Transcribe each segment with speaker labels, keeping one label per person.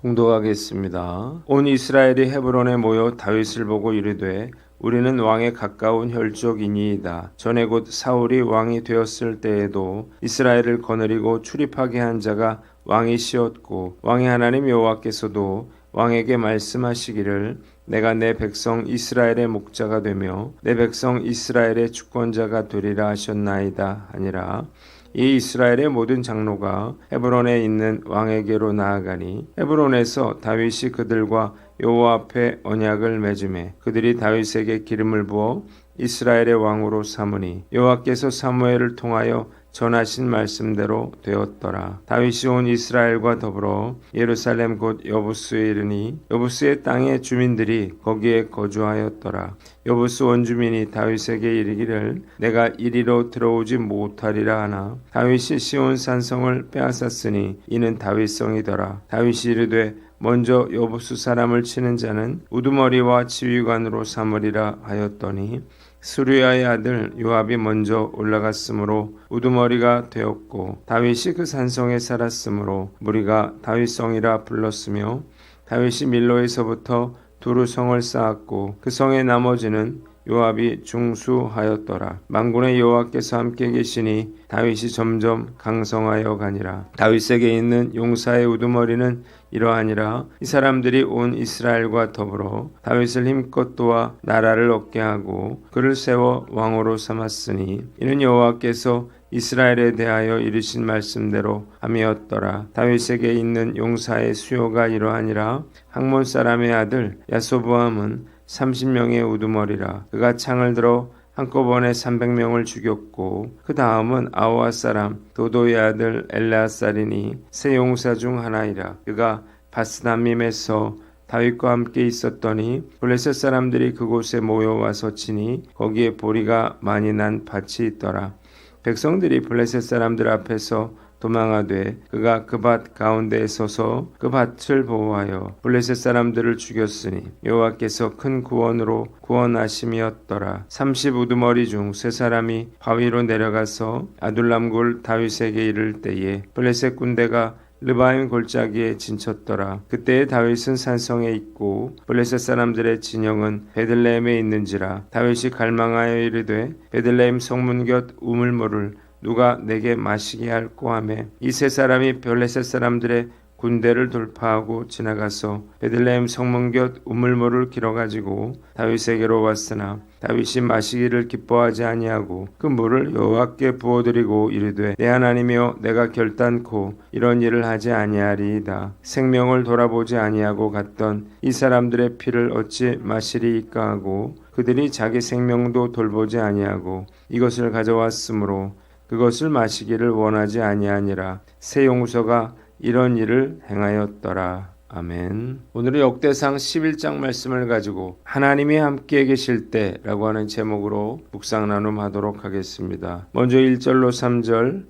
Speaker 1: 봉독하겠습니다. 온 이스라엘이 헤브론에 모여 다윗을 보고 이르되 우리는 왕에 가까운 혈족이니이다. 전에 곧 사울이 왕이 되었을 때에도 이스라엘을 거느리고 출입하게 한 자가 왕이시었고 왕의 하나님 여호와께서도 왕에게 말씀하시기를 내가 내 백성 이스라엘의 목자가 되며 내 백성 이스라엘의 주권자가 되리라 하셨나이다 하니라. 이 이스라엘의 모든 장로가 헤브론에 있는 왕에게로 나아가니 헤브론에서 다윗이 그들과 여호와 앞에 언약을 맺음에 그들이 다윗에게 기름을 부어 이스라엘의 왕으로 삼으니 여호와께서 사무엘을 통하여 전하신 말씀대로 되었더라. 다윗이 온 이스라엘과 더불어 예루살렘 곧 여부스에 이르니 여부스의 땅의 주민들이 거기에 거주하였더라. 여부스 원주민이 다윗에게 이르기를 내가 이리로 들어오지 못하리라 하나 다윗이 시온 산성을 빼앗았으니 이는 다윗성이더라. 다윗이 이르되 먼저 여부스 사람을 치는 자는 우두머리와 지휘관으로 삼으리라 하였더니 스루야의 아들 요압이 먼저 올라갔으므로 우두머리가 되었고 다윗이 그 산성에 살았으므로 무리가 다윗성이라 불렀으며 다윗이 밀로에서부터 두루 성을 쌓았고 그 성의 나머지는 요압이 중수하였더라. 만군의 여호와께서 함께 계시니 다윗이 점점 강성하여 가니라. 다윗에게 있는 용사의 우두머리는 이러하니라. 이 사람들이 온 이스라엘과 더불어 다윗을 힘껏 도와 나라를 얻게 하고 그를 세워 왕으로 삼았으니 이는 여호와께서 이스라엘에 대하여 이르신 말씀대로 함이었더라. 다윗에게 있는 용사의 수요가 이러하니라. 학몬 사람의 아들 야소보암은 30명의 우두머리라. 그가 창을 들어 한꺼번에 300명을 죽였고 그 다음은 아호와 사람 도도의 아들 엘레아살이니 세 용사 중 하나이라. 그가 바스다밈에서 다윗과 함께 있었더니 블레셋 사람들이 그곳에 모여와서 치니 거기에 보리가 많이 난 밭이 있더라. 백성들이 블레셋 사람들 앞에서 도망하되 그가 그 밭 가운데에 서서 그 밭을 보호하여 블레셋 사람들을 죽였으니 여호와께서 큰 구원으로 구원하심이었더라. 30 우두머리 중 세 사람이 바위로 내려가서 아둘람굴 다윗에게 이를 때에 블레셋 군대가 르바임 골짜기에 진쳤더라. 그때에 다윗은 산성에 있고 블레셋 사람들의 진영은 베들레헴에 있는지라. 다윗이 갈망하여 이르되 베들레헴 성문 곁 우물물을 누가 내게 마시게 할꼬 하매 이 세 사람이 블레셋 사람들의 군대를 돌파하고 지나가서 베들레헴 성문 곁 우물물을 길어가지고 다윗에게로 왔으나 다윗이 마시기를 기뻐하지 아니하고 그 물을 여호와께 부어드리고 이르되 내 하나님이여 내가 결단코 이런 일을 하지 아니하리이다. 생명을 돌아보지 아니하고 갔던 이 사람들의 피를 어찌 마시리이까 하고 그들이 자기 생명도 돌보지 아니하고 이것을 가져왔으므로 그것을 마시기를 원하지 아니하니라. 새 용서가 이런 일을 행하였더라. 아멘. 오늘은 역대상 11장 말씀을 가지고 하나님이 함께 계실 때라고 하는 제목으로 묵상 나눔하도록 하겠습니다. 먼저 1절로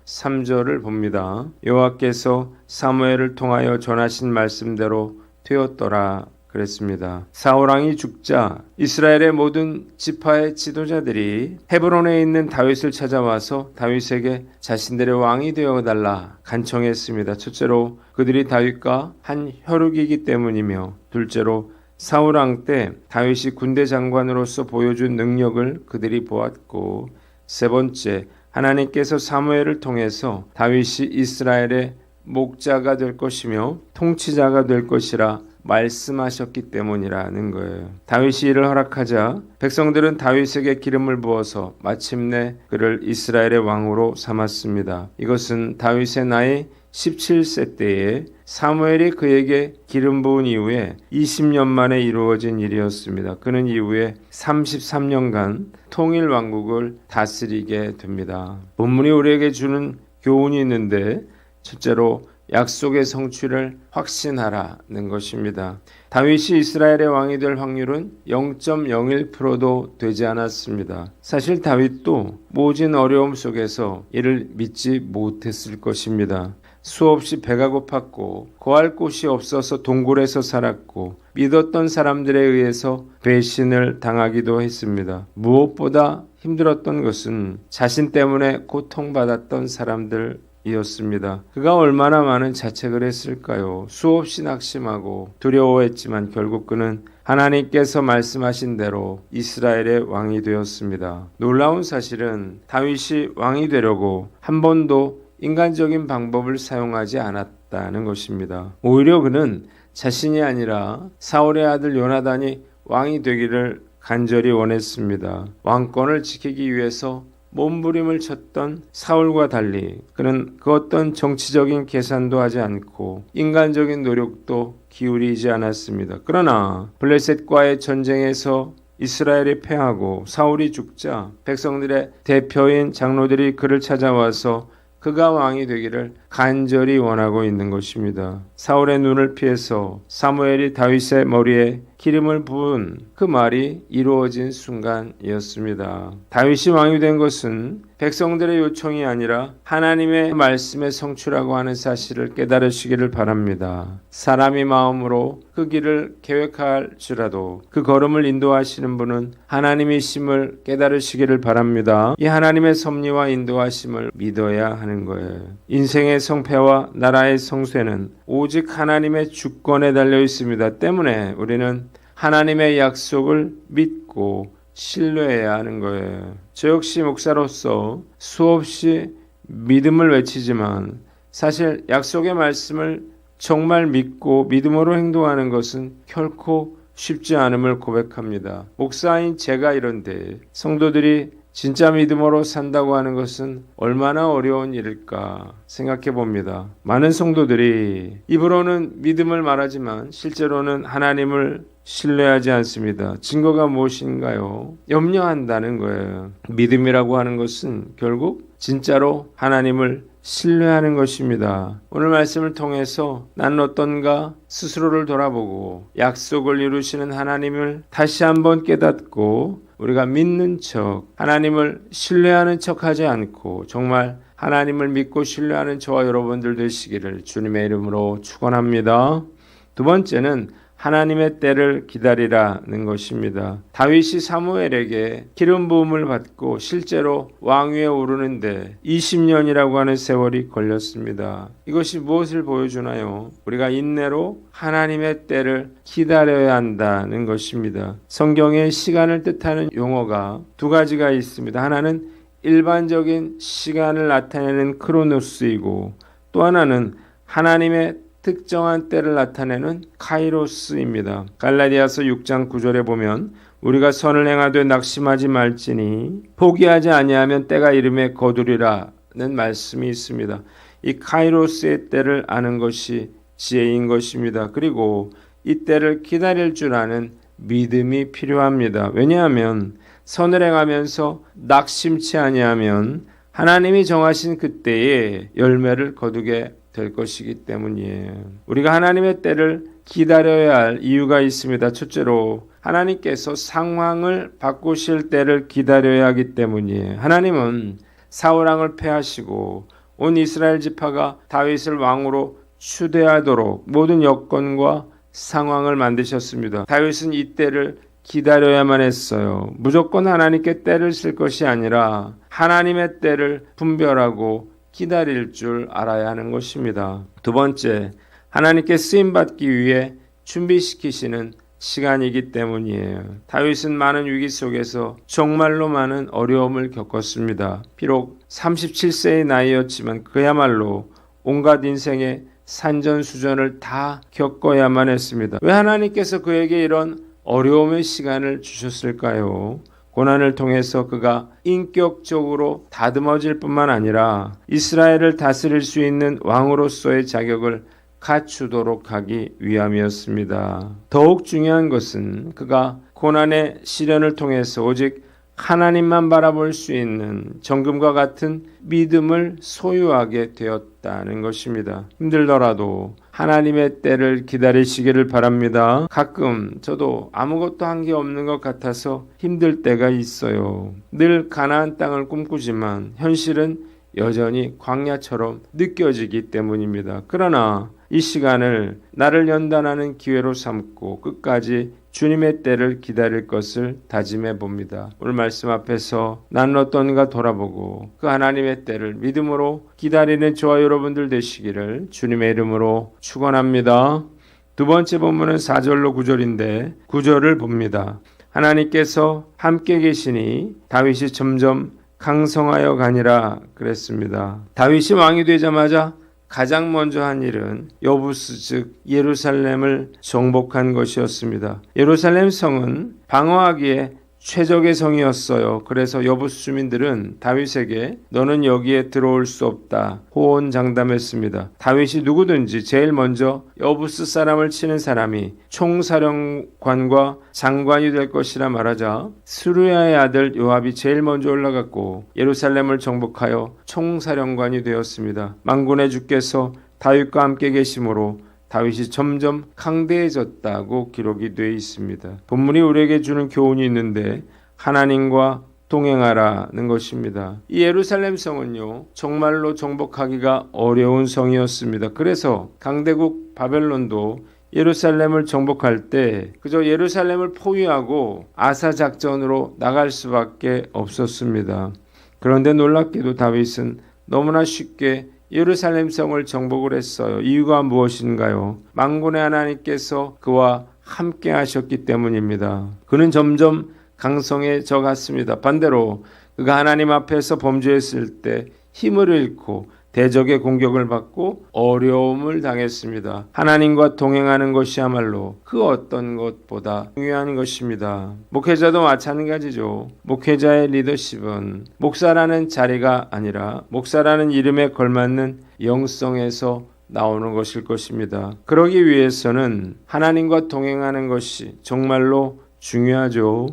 Speaker 1: 3절을 봅니다. 여호와께서 사무엘을 통하여 전하신 말씀대로 되었더라. 그랬습니다. 사울왕이 죽자 이스라엘의 모든 지파의 지도자들이 헤브론에 있는 다윗을 찾아와서 다윗에게 자신들의 왕이 되어달라 간청했습니다. 첫째로 그들이 다윗과 한 혈육이기 때문이며 둘째로 사울왕 때 다윗이 군대 장관으로서 보여준 능력을 그들이 보았고 세 번째 하나님께서 사무엘을 통해서 다윗이 이스라엘의 목자가 될 것이며 통치자가 될 것이라 말씀하셨기 때문이라는 거예요. 다윗이 이를 허락하자 백성들은 다윗에게 기름을 부어서 마침내 그를 이스라엘의 왕으로 삼았습니다. 이것은 다윗의 나이 17세 때에 사무엘이 그에게 기름 부은 이후에 20년 만에 이루어진 일이었습니다. 그는 이후에 33년간 통일 왕국을 다스리게 됩니다. 본문이 우리에게 주는 교훈이 있는데 첫째로 약속의 성취를 확신하라는 것입니다. 다윗이 이스라엘의 왕이 될 확률은 0.01%도 되지 않았습니다. 사실 다윗도 모진 어려움 속에서 이를 믿지 못했을 것입니다. 수없이 배가 고팠고 거할 곳이 없어서 동굴에서 살았고 믿었던 사람들에 의해서 배신을 당하기도 했습니다. 무엇보다 힘들었던 것은 자신 때문에 고통받았던 사람들 이었습니다. 그가 얼마나 많은 자책을 했을까요? 수없이 낙심하고 두려워했지만 결국 그는 하나님께서 말씀하신 대로 이스라엘의 왕이 되었습니다. 놀라운 사실은 다윗이 왕이 되려고 한 번도 인간적인 방법을 사용하지 않았다는 것입니다. 오히려 그는 자신이 아니라 사울의 아들 요나단이 왕이 되기를 간절히 원했습니다. 왕권을 지키기 위해서 몸부림을 쳤던 사울과 달리 그는 그 어떤 정치적인 계산도 하지 않고 인간적인 노력도 기울이지 않았습니다. 그러나 블레셋과의 전쟁에서 이스라엘이 패하고 사울이 죽자 백성들의 대표인 장로들이 그를 찾아와서 그가 왕이 되기를 간절히 원하고 있는 것입니다. 사울의 눈을 피해서 사무엘이 다윗의 머리에 기름을 부은 그 말이 이루어진 순간이었습니다. 다윗이 왕이 된 것은 백성들의 요청이 아니라 하나님의 말씀의 성취라고 하는 사실을 깨달으시기를 바랍니다. 사람이 마음으로 그 길을 계획할지라도 그 걸음을 인도하시는 분은 하나님이심을 깨달으시기를 바랍니다. 이 하나님의 섭리와 인도하심을 믿어야 하는 거예요. 인생의 성패와 나라의 성쇠는 오직 하나님의 주권에 달려 있습니다. 때문에 우리는 하나님의 약속을 믿고 신뢰해야 하는 거예요. 저 역시 목사로서 수없이 믿음을 외치지만 사실 약속의 말씀을 정말 믿고 믿음으로 행동하는 것은 결코 쉽지 않음을 고백합니다. 목사인 제가 이런데 성도들이 진짜 믿음으로 산다고 하는 것은 얼마나 어려운 일일까 생각해 봅니다. 많은 성도들이 입으로는 믿음을 말하지만 실제로는 하나님을 신뢰하지 않습니다. 증거가 무엇인가요? 염려한다는 거예요. 믿음이라고 하는 것은 결국 진짜로 하나님을 신뢰하는 것입니다. 오늘 말씀을 통해서 나는 어떤가 스스로를 돌아보고 약속을 이루시는 하나님을 다시 한번 깨닫고 우리가 믿는 척 하나님을 신뢰하는 척하지 않고 정말 하나님을 믿고 신뢰하는 저와 여러분들 되시기를 주님의 이름으로 축원합니다. 두 번째는 하나님의 때를 기다리라는 것입니다. 다윗이 사무엘에게 기름 부음을 받고 실제로 왕위에 오르는데 20년이라고 하는 세월이 걸렸습니다. 이것이 무엇을 보여주나요? 우리가 인내로 하나님의 때를 기다려야 한다는 것입니다. 성경에 시간을 뜻하는 용어가 두 가지가 있습니다. 하나는 일반적인 시간을 나타내는 크로노스이고 또 하나는 하나님의 특정한 때를 나타내는 카이로스입니다. 갈라디아서 6장 9절에 보면 우리가 선을 행하되 낙심하지 말지니 포기하지 아니하면 때가 이름에 거두리라는 말씀이 있습니다. 이 카이로스의 때를 아는 것이 지혜인 것입니다. 그리고 이 때를 기다릴 줄 아는 믿음이 필요합니다. 왜냐하면 선을 행하면서 낙심치 아니하면 하나님이 정하신 그때에 열매를 거두게 될 것이기 때문이에요. 우리가 하나님의 때를 기다려야 할 이유가 있습니다. 첫째로 하나님께서 상황을 바꾸실 때를 기다려야 하기 때문이에요. 하나님은 사울왕을 패하시고 온 이스라엘 지파가 다윗을 왕으로 추대하도록 모든 여건과 상황을 만드셨습니다. 다윗은 이 때를 기다려야만 했어요. 무조건 하나님께 때를 쓸 것이 아니라 하나님의 때를 분별하고 기다릴 줄 알아야 하는 것입니다. 두 번째, 하나님께 쓰임받기 위해 준비시키시는 시간이기 때문이에요. 다윗은 많은 위기 속에서 정말로 많은 어려움을 겪었습니다. 비록 37세의 나이였지만 그야말로 온갖 인생의 산전수전을 다 겪어야만 했습니다. 왜 하나님께서 그에게 이런 어려움의 시간을 주셨을까요? 고난을 통해서 그가 인격적으로 다듬어질 뿐만 아니라 이스라엘을 다스릴 수 있는 왕으로서의 자격을 갖추도록 하기 위함이었습니다. 더욱 중요한 것은 그가 고난의 시련을 통해서 오직 하나님만 바라볼 수 있는 정금과 같은 믿음을 소유하게 되었다는 것입니다. 힘들더라도 하나님의 때를 기다리시기를 바랍니다. 가끔 저도 아무것도 한 게 없는 것 같아서 힘들 때가 있어요. 늘 가나안 땅을 꿈꾸지만 현실은 여전히 광야처럼 느껴지기 때문입니다. 그러나 이 시간을 나를 연단하는 기회로 삼고 끝까지 주님의 때를 기다릴 것을 다짐해 봅니다. 오늘 말씀 앞에서 나는 어떤가 돌아보고 그 하나님의 때를 믿음으로 기다리는 저와 여러분들 되시기를 주님의 이름으로 축원합니다. 두 번째 본문은 4절로 9절인데 9절을 봅니다. 하나님께서 함께 계시니 다윗이 점점 강성하여 가니라 그랬습니다. 다윗이 왕이 되자마자 가장 먼저 한 일은 여부스 즉 예루살렘을 정복한 것이었습니다. 예루살렘 성은 방어하기에 최적의 성이었어요. 그래서 여부스 주민들은 다윗에게 너는 여기에 들어올 수 없다 호언장담했습니다. 다윗이 누구든지 제일 먼저 여부스 사람을 치는 사람이 총사령관과 장관이 될 것이라 말하자 스루야의 아들 요압이 제일 먼저 올라갔고 예루살렘을 정복하여 총사령관이 되었습니다. 만군의 주께서 다윗과 함께 계심으로 다윗이 점점 강대해졌다고 기록이 되어 있습니다. 본문이 우리에게 주는 교훈이 있는데 하나님과 동행하라는 것입니다. 이 예루살렘 성은요 정말로 정복하기가 어려운 성이었습니다. 그래서 강대국 바벨론도 예루살렘을 정복할 때 그저 예루살렘을 포위하고 아사 작전으로 나갈 수밖에 없었습니다. 그런데 놀랍게도 다윗은 너무나 쉽게 예루살렘 성을 정복을 했어요. 이유가 무엇인가요? 만군의 하나님께서 그와 함께 하셨기 때문입니다. 그는 점점 강성해져 갔습니다. 반대로 그가 하나님 앞에서 범죄했을 때 힘을 잃고 대적의 공격을 받고 어려움을 당했습니다. 하나님과 동행하는 것이야말로 그 어떤 것보다 중요한 것입니다. 목회자도 마찬가지죠. 목회자의 리더십은 목사라는 자리가 아니라 목사라는 이름에 걸맞는 영성에서 나오는 것일 것입니다. 그러기 위해서는 하나님과 동행하는 것이 정말로 중요하죠.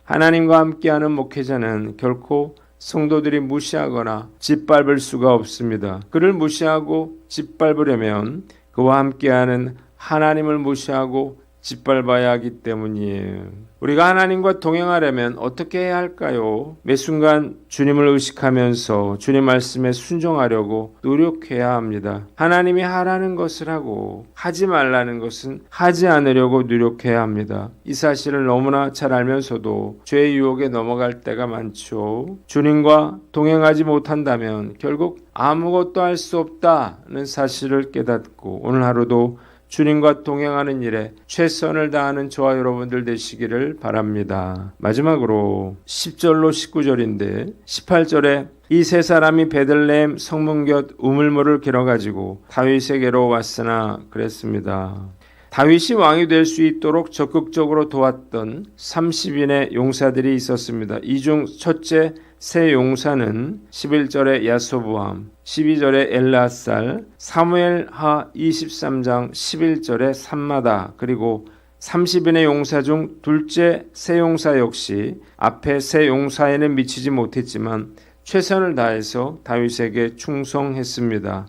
Speaker 1: 하나님과 함께하는 목회자는 결코 성도들이 무시하거나 짓밟을 수가 없습니다. 그를 무시하고 짓밟으려면 그와 함께하는 하나님을 무시하고 짓밟아야 하기 때문이에요. 우리가 하나님과 동행하려면 어떻게 해야 할까요? 매 순간 주님을 의식하면서 주님 말씀에 순종하려고 노력해야 합니다. 하나님이 하라는 것을 하고 하지 말라는 것은 하지 않으려고 노력해야 합니다. 이 사실을 너무나 잘 알면서도 죄의 유혹에 넘어갈 때가 많죠. 주님과 동행하지 못한다면 결국 아무것도 할 수 없다는 사실을 깨닫고 오늘 하루도 주님과 동행하는 일에 최선을 다하는 저와 여러분들 되시기를 바랍니다. 마지막으로 10절로 19절인데 18절에 이 세 사람이 베들레헴 성문 곁 우물물을 길어가지고 다윗에게로 왔으나 그랬습니다. 다윗이 왕이 될 수 있도록 적극적으로 도왔던 30인의 용사들이 있었습니다. 이 중 첫째 세 용사는 11절의 야소부암, 12절의 엘라살, 사무엘하 23장 11절의 삼마다 그리고 30인의 용사 중 둘째 세 용사 역시 앞에 세 용사에는 미치지 못했지만 최선을 다해서 다윗에게 충성했습니다.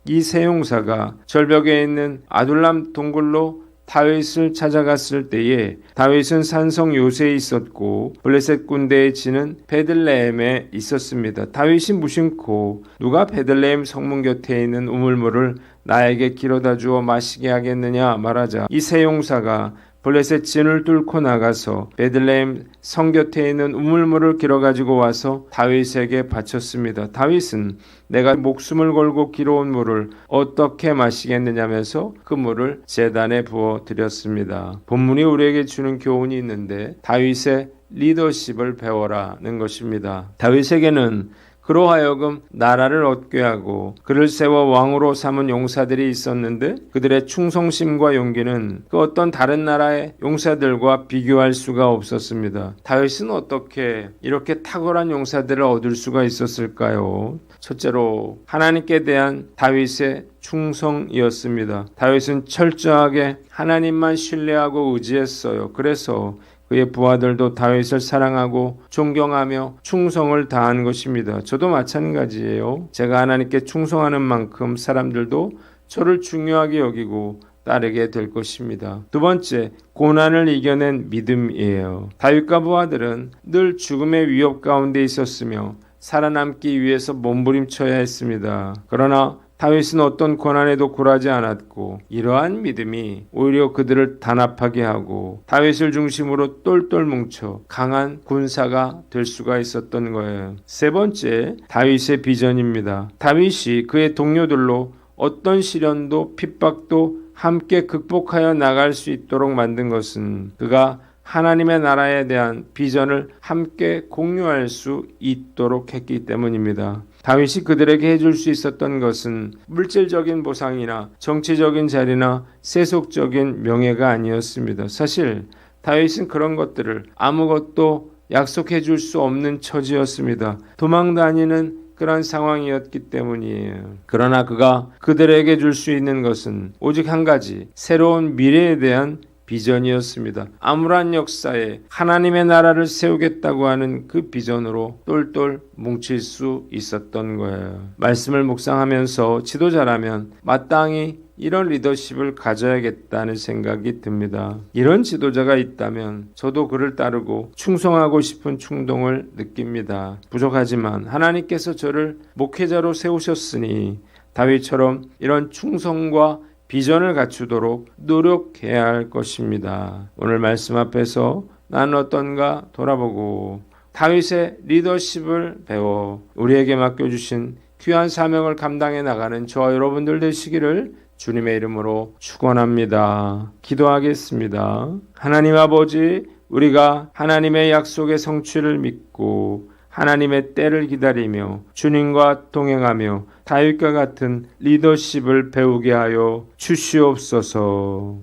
Speaker 1: 이 세 용사가 절벽에 있는 아둘람 동굴로 다윗을 찾아갔을 때에 다윗은 산성 요새에 있었고 블레셋 군대의 진은 베들레헴에 있었습니다. 다윗이 무심코 누가 베들레헴 성문 곁에 있는 우물물을 나에게 길어다 주어 마시게 하겠느냐 말하자 이 세 용사가 블레셋 진을 뚫고 나가서 베들레헴 성 곁에 있는 우물물을 길어가지고 와서 다윗에게 바쳤습니다. 다윗은 내가 목숨을 걸고 길어온 물을 어떻게 마시겠느냐면서 그 물을 제단에 부어 드렸습니다. 본문이 우리에게 주는 교훈이 있는데 다윗의 리더십을 배워라는 것입니다. 다윗에게는 그로 하여금 나라를 얻게 하고 그를 세워 왕으로 삼은 용사들이 있었는데 그들의 충성심과 용기는 그 어떤 다른 나라의 용사들과 비교할 수가 없었습니다. 다윗은 어떻게 이렇게 탁월한 용사들을 얻을 수가 있었을까요? 첫째로 하나님께 대한 다윗의 충성이었습니다. 다윗은 철저하게 하나님만 신뢰하고 의지했어요. 그래서 그의 부하들도 다윗을 사랑하고 존경하며 충성을 다한 것입니다. 저도 마찬가지예요. 제가 하나님께 충성하는 만큼 사람들도 저를 중요하게 여기고 따르게 될 것입니다. 두 번째, 고난을 이겨낸 믿음이에요. 다윗과 부하들은 늘 죽음의 위협 가운데 있었으며 살아남기 위해서 몸부림쳐야 했습니다. 그러나 다윗은 어떤 고난에도 굴하지 않았고 이러한 믿음이 오히려 그들을 단합하게 하고 다윗을 중심으로 똘똘 뭉쳐 강한 군사가 될 수가 있었던 거예요. 세 번째, 다윗의 비전입니다. 다윗이 그의 동료들로 어떤 시련도 핍박도 함께 극복하여 나갈 수 있도록 만든 것은 그가 하나님의 나라에 대한 비전을 함께 공유할 수 있도록 했기 때문입니다. 다윗이 그들에게 해줄 수 있었던 것은 물질적인 보상이나 정치적인 자리나 세속적인 명예가 아니었습니다. 사실 다윗은 그런 것들을 아무것도 약속해 줄 수 없는 처지였습니다. 도망 다니는 그런 상황이었기 때문이에요. 그러나 그가 그들에게 줄 수 있는 것은 오직 한 가지, 새로운 미래에 대한 비전이었습니다. 암울한 역사에 하나님의 나라를 세우겠다고 하는 그 비전으로 똘똘 뭉칠 수 있었던 거예요. 말씀을 묵상하면서 지도자라면 마땅히 이런 리더십을 가져야겠다는 생각이 듭니다. 이런 지도자가 있다면 저도 그를 따르고 충성하고 싶은 충동을 느낍니다. 부족하지만 하나님께서 저를 목회자로 세우셨으니 다윗처럼 이런 충성과 비전을 갖추도록 노력해야 할 것입니다. 오늘 말씀 앞에서 나는 어떤가 돌아보고 다윗의 리더십을 배워 우리에게 맡겨주신 귀한 사명을 감당해 나가는 저와 여러분들 되시기를 주님의 이름으로 축원합니다. 기도하겠습니다. 하나님 아버지, 우리가 하나님의 약속의 성취를 믿고 하나님의 때를 기다리며 주님과 동행하며 다윗과 같은 리더십을 배우게 하여 주시옵소서.